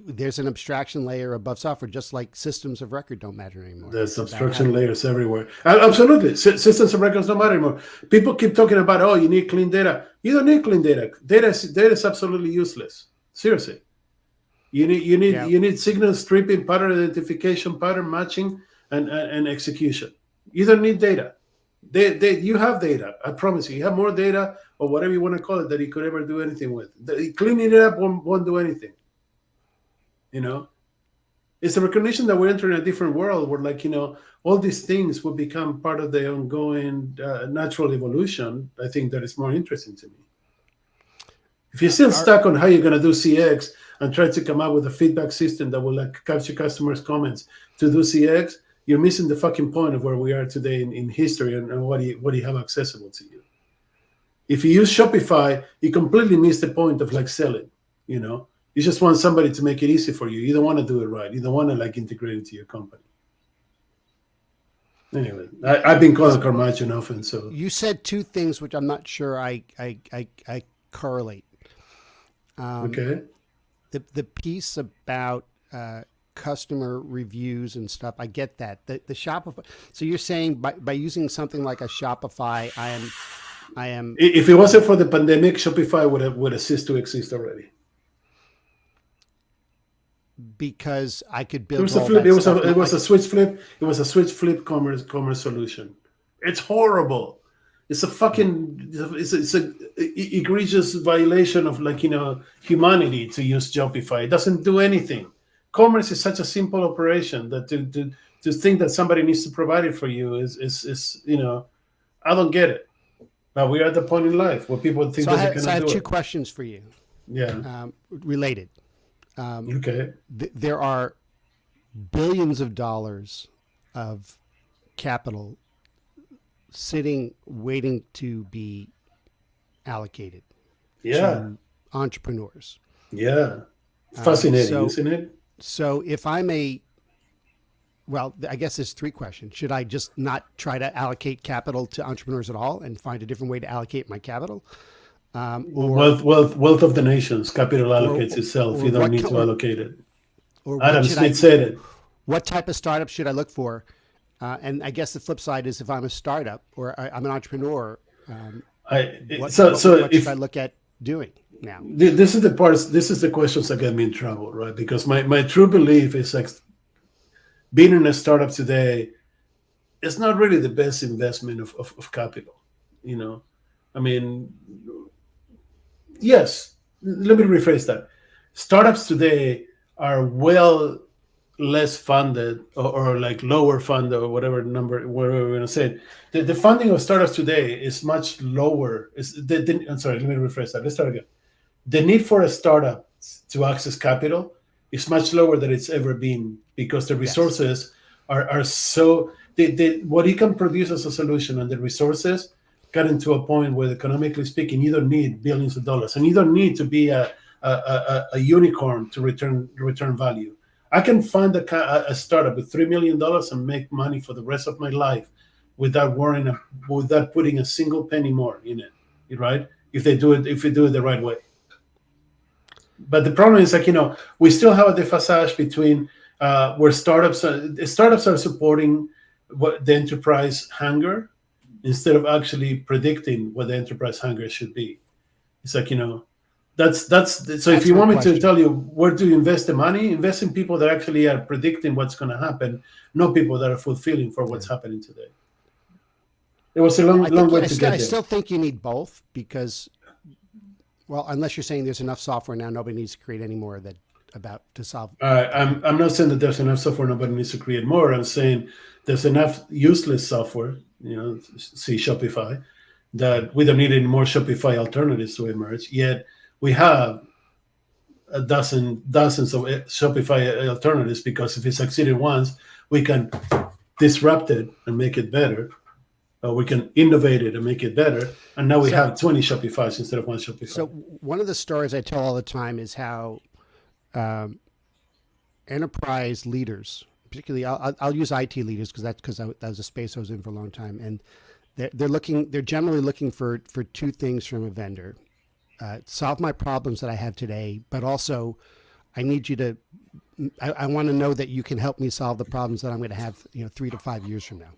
C: There's an abstraction layer above software, just like systems of record don't matter anymore.
B: There's abstraction layers everywhere. Absolutely. Systems of records don't matter anymore. People keep talking about, you need clean data. You don't need clean data. Data is absolutely useless. Seriously. You need signal stripping, pattern identification, pattern matching, and execution. You don't need data. You have data. I promise you. You have more data, or whatever you want to call it, that you could ever do anything with. Cleaning it up won't do anything. It's the recognition that we're entering a different world where, like, all these things will become part of the ongoing natural evolution. I think that is more interesting to me. If you're still stuck on how you're going to do CX and try to come up with a feedback system that will like capture customers' comments to do CX, you're missing the fucking point of where we are today in history and what do you have accessible to you. If you use Shopify, you completely miss the point of like selling, You just want somebody to make it easy for you. You don't want to do it right. You don't want to like integrate into your company. Anyway, I've been calling Carmaccio often. So
C: you said 2 things which I'm not sure I correlate.
B: Okay.
C: The piece about customer reviews and stuff, I get that. The Shopify. So you're saying by using something like a Shopify, I am.
B: If it wasn't for the pandemic, Shopify would cease to exist already.
C: Because I could build.
B: It was a flip. It was a switch flip. It was a switch flip commerce solution. It's horrible. It's a fucking. It's a egregious violation of like humanity to use Shopify. It doesn't do anything. Commerce is such a simple operation that to think that somebody needs to provide it for you is I don't get it. But we are at the point in life where people think that they cannot do it.
C: So I have 2 questions for you.
B: Yeah.
C: Related.
B: Okay.
C: There are billions of dollars of capital sitting, waiting to be allocated to entrepreneurs.
B: Yeah. Fascinating, isn't it?
C: So if I'm I guess there's 3 questions. Should I just not try to allocate capital to entrepreneurs at all and find a different way to allocate my capital?
B: Wealth of the nations, capital allocates itself. You don't need to allocate it. Adam Smith said it.
C: What type of startup should I look for? And I guess the flip side is if I'm a startup or I'm an entrepreneur, what should I look at doing now?
B: This is the questions that get me in trouble, right? Because my true belief is like being in a startup today, it's not really the best investment of capital. You know, I mean, yes. Let me rephrase that. Startups today are well less funded or like lower funded or whatever number whatever we're going to say it. The funding of startups today is much lower. I'm sorry, let me rephrase that. Let's start again. The need for a startup to access capital is much lower than it's ever been because the resources are so what you can produce as a solution and the resources got into a point where, economically speaking, you don't need billions of dollars and you don't need to be a unicorn to return value. I can fund a startup with $3 million and make money for the rest of my life without without putting a single penny more in it, right? If we do it the right way. But the problem is, we still have a déphasage between where startups are supporting what the enterprise hunger instead of actually predicting what the enterprise hunger should be. It's like, that's if you want me to tell you where to invest the money, invest in people that actually are predicting what's going to happen, not people that are fulfilling for what's happening today. It was a long way to get there.
C: I still think you need both because, well, unless you're saying there's enough software now, nobody needs to create any more to solve.
B: I'm not saying that there's enough software, nobody needs to create more. I'm saying there's enough useless software, see Shopify, that we don't need any more Shopify alternatives to emerge. Yet we have dozens of Shopify alternatives because if it succeeded once, we can disrupt it and make it better. We can innovate it and make it better. And now we have 20 Shopifys instead of one Shopify.
C: So one of the stories I tell all the time is how enterprise leaders, particularly I'll use IT leaders because that was a space I was in for a long time. And they're generally looking for two things from a vendor. Solve my problems that I have today, but also I need you to, I want to know that you can help me solve the problems that I'm going to have, 3 to 5 years from now.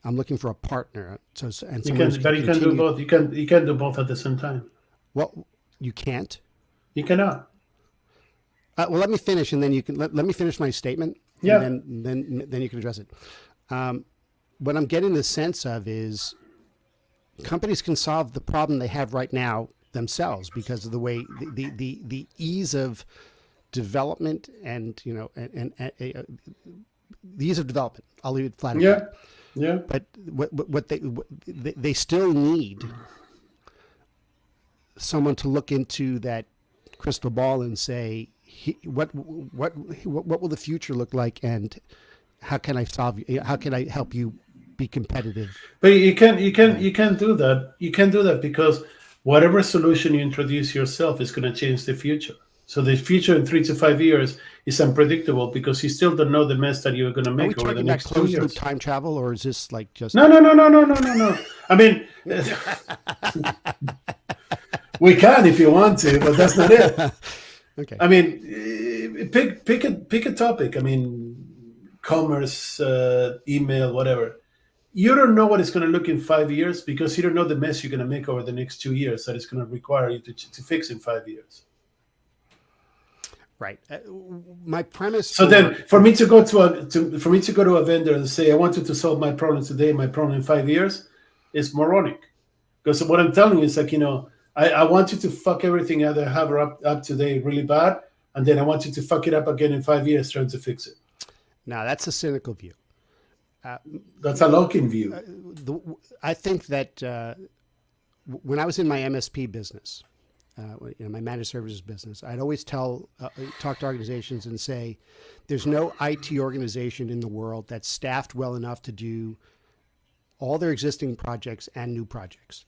C: I'm looking for a partner. You can
B: do both. You can do both at the same time.
C: Well, you can't.
B: You cannot.
C: Well, let me finish, and then you can let me finish my statement.
B: Yeah.
C: And then you can address it. What I'm getting the sense of is companies can solve the problem they have right now themselves because of the way the ease of development and the ease of development. I'll leave it flat.
B: Yeah.
C: But what they still need someone to look into that crystal ball and say, what will the future look like, and how can I help you be competitive?
B: But you can't do that. You can't do that because whatever solution you introduce yourself is going to change the future. So the future in 3 to 5 years is unpredictable because you still don't know the mess that you're going to make over the next 2 years. Are we talking about closed loop
C: time travel, or is this like just...
B: No. I mean, we can if you want to, but that's not it.
C: Okay.
B: I mean, pick a topic. I mean, commerce, email, whatever. You don't know what it's going to look in 5 years because you don't know the mess you're going to make over the next 2 years that it's going to require you to fix in 5 years.
C: Right. My premise.
B: So then, for me to go to a vendor and say, I want you to solve my problem today, my problem in 5 years, is moronic. Because what I'm telling you is like, I want you to fuck everything that I have up today really bad, and then I want you to fuck it up again in 5 years trying to fix it.
C: Now that's a cynical view.
B: That's a Loken view.
C: I think that when I was in my MSP business, my managed services business, I'd always talk to organizations and say, there's no IT organization in the world that's staffed well enough to do all their existing projects and new projects.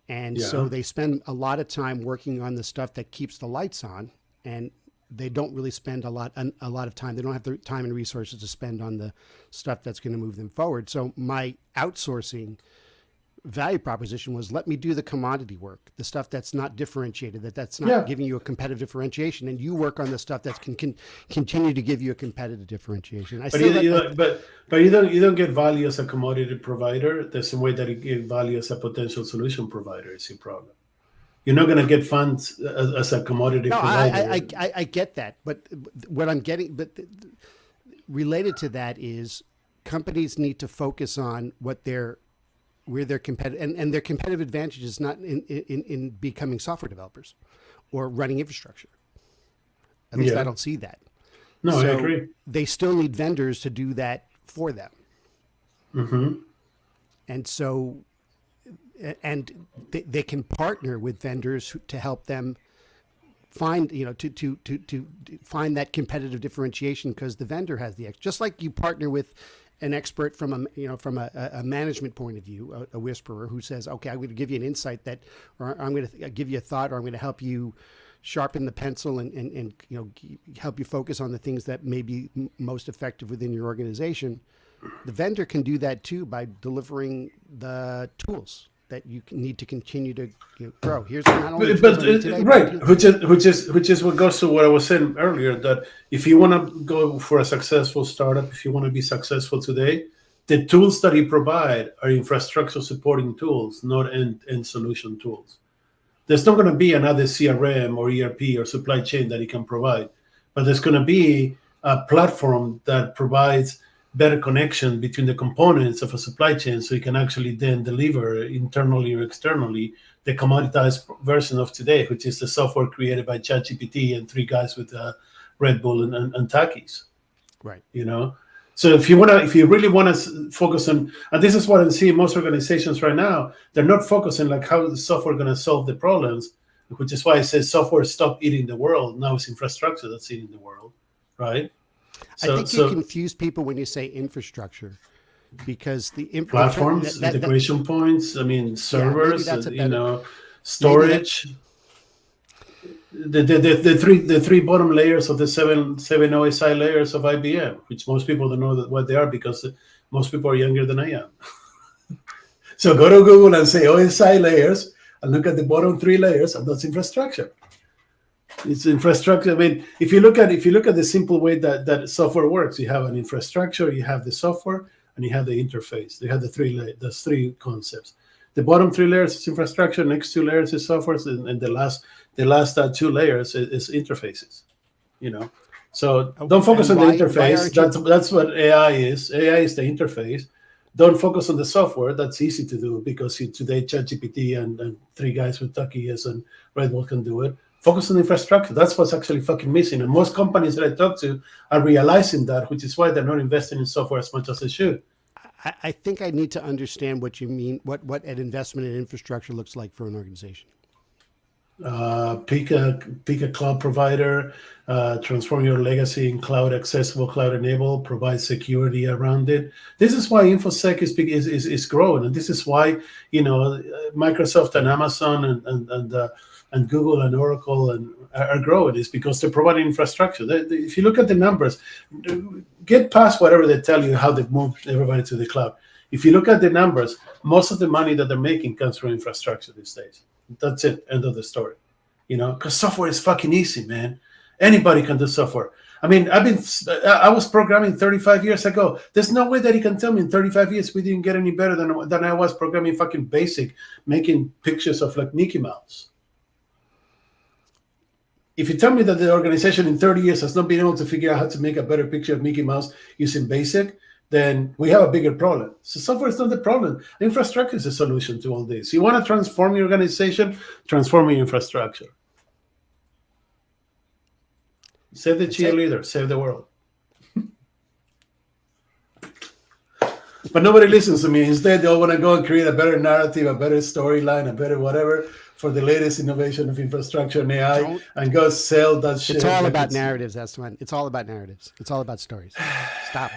C: And so they spend a lot of time working on the stuff that keeps the lights on, and they don't really spend a lot of time. They don't have the time and resources to spend on the stuff that's going to move them forward. So my outsourcing value proposition was, let me do the commodity work, the stuff that's not differentiated, that's not giving you a competitive differentiation, and you work on the stuff that can continue to give you a competitive differentiation. But
B: you don't get value as a commodity provider the same way that you get value as a potential solution provider. Is your problem? You're not going to get funds as a commodity provider.
C: I get that, but what I'm getting, related to that is companies need to focus on where they're competitive, and their competitive advantage is not in becoming software developers or running infrastructure. At least I don't see that.
B: No,
C: So
B: I agree.
C: they still need vendors to do that for them.
B: Mm-hmm.
C: And so, and they can partner with vendors to help them find, to find that competitive differentiation, because the vendor has just like you partner with an expert from a management point of view, a whisperer who says, okay, I'm going to give you an insight or I'm going to give you a thought, or I'm going to help you sharpen the pencil and help you focus on the things that may be most effective within your organization. The vendor can do that too by delivering the tools that you need to continue to grow. Here's not only today,
B: right, which is what goes to what I was saying earlier, that if you want to go for a successful startup, if you want to be successful today, the tools that you provide are infrastructure supporting tools, not end solution tools. There's not going to be another CRM or ERP or supply chain that you can provide, but there's going to be a platform that provides better connection between the components of a supply chain, so you can actually then deliver internally or externally the commoditized version of today, which is the software created by ChatGPT and three guys with Red Bull and Takis.
C: Right.
B: So if you really want to focus on, and this is what I'm seeing most organizations right now, they're not focusing like how the software going to solve the problems, which is why I say software stopped eating the world. Now it's infrastructure that's eating the world, right?
C: I think you confuse people when you say infrastructure, because the
B: platforms, integration points. I mean, servers. Storage. The three bottom layers of the seven OSI layers of IBM, which most people don't know what they are, because most people are younger than I am. So go to Google and say OSI layers and look at the bottom three layers, and that's infrastructure. It's infrastructure. I mean, if you look at the simple way that software works, you have an infrastructure, you have the software, and you have the interface. You have the three concepts. The bottom three layers is infrastructure, next two layers is software, and the last two layers is interfaces. So don't focus on the interface. That's what AI is. AI is the interface. Don't focus on the software. That's easy to do, because today ChatGPT and three guys with Takis and Red Bull can do it. Focus on infrastructure. That's what's actually fucking missing. And most companies that I talk to are realizing that, which is why they're not investing in software as much as they should.
C: I think I need to understand what you mean, what an investment in infrastructure looks like for an organization.
B: Pick a cloud provider, transform your legacy in cloud accessible, cloud enabled, provide security around it. This is why InfoSec is growing, and this is why Microsoft and Amazon and Google and Oracle are growing, is because they're providing infrastructure. If you look at the numbers, get past whatever they tell you how they've moved everybody to the cloud. If you look at the numbers, most of the money that they're making comes from infrastructure these days. That's it. End of the story. Because software is fucking easy, man. Anybody can do software. I mean, I was programming 35 years ago. There's no way that you can tell me in 35 years we didn't get any better than I was programming fucking BASIC, making pictures of like Mickey Mouse. If you tell me that the organization in 30 years has not been able to figure out how to make a better picture of Mickey Mouse using BASIC, then we have a bigger problem. So software is not the problem. Infrastructure is the solution to all this. You want to transform your organization, transform your infrastructure. Save the cheerleader, save the world. But nobody listens to me. Instead, they all want to go and create a better narrative, a better storyline, a better whatever for the latest innovation of infrastructure and AI, and go sell that shit.
C: It's all about narratives, Esteban. It's all about narratives. It's all about stories. Stop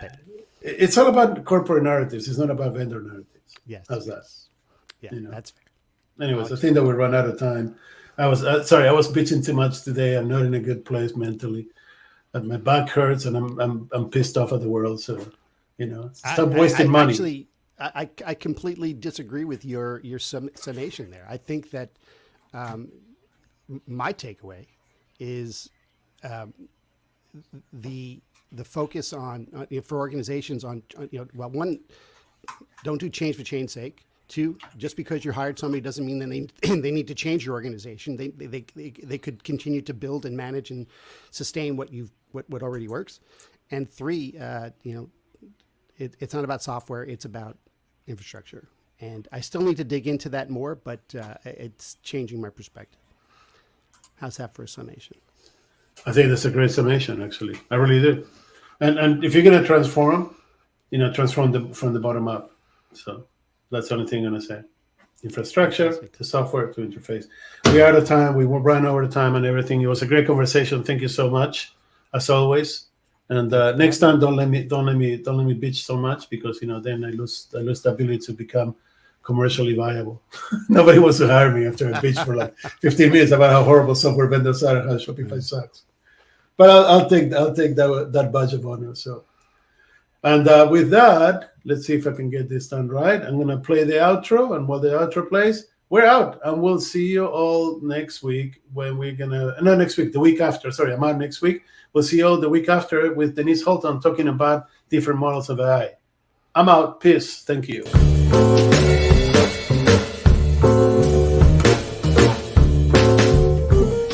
C: it.
B: It's all about corporate narratives. It's not about vendor narratives.
C: Yes.
B: How's that?
C: Yeah, that's fair.
B: Anyways, I think that we run out of time. I was bitching too much today. I'm not in a good place mentally. My back hurts, and I'm pissed off at the world. So, stop wasting money.
C: Actually, I completely disagree with your summation there. I think that my takeaway is the focus on for organizations on one, don't do change for change's sake. Two, just because you hired somebody doesn't mean that they need to change your organization. They could continue to build and manage and sustain what already works. And three, it's not about software. It's about infrastructure. And I still need to dig into that more, but it's changing my perspective. How's that for a summation?
B: I think that's a great summation, actually. I really do. And if you're going to transform, transform from the bottom up. So that's the only thing I'm going to say. Infrastructure to software to interface. We are out of time. We ran over the time and everything. It was a great conversation. Thank you so much, as always. And next time, don't let me bitch so much, because then I lose the ability to become commercially viable. Nobody wants to hire me after I bitch for like 15 minutes about how horrible software vendors are and how Shopify sucks. But I'll take that badge of honor. So, and with that, let's see if I can get this done right. I'm gonna play the outro, and while the outro plays, we're out, and we'll see you all next week when the week after. Sorry, I'm out next week. We'll see you all the week after with Denise Holton talking about different models of AI. I'm out. Peace. Thank you.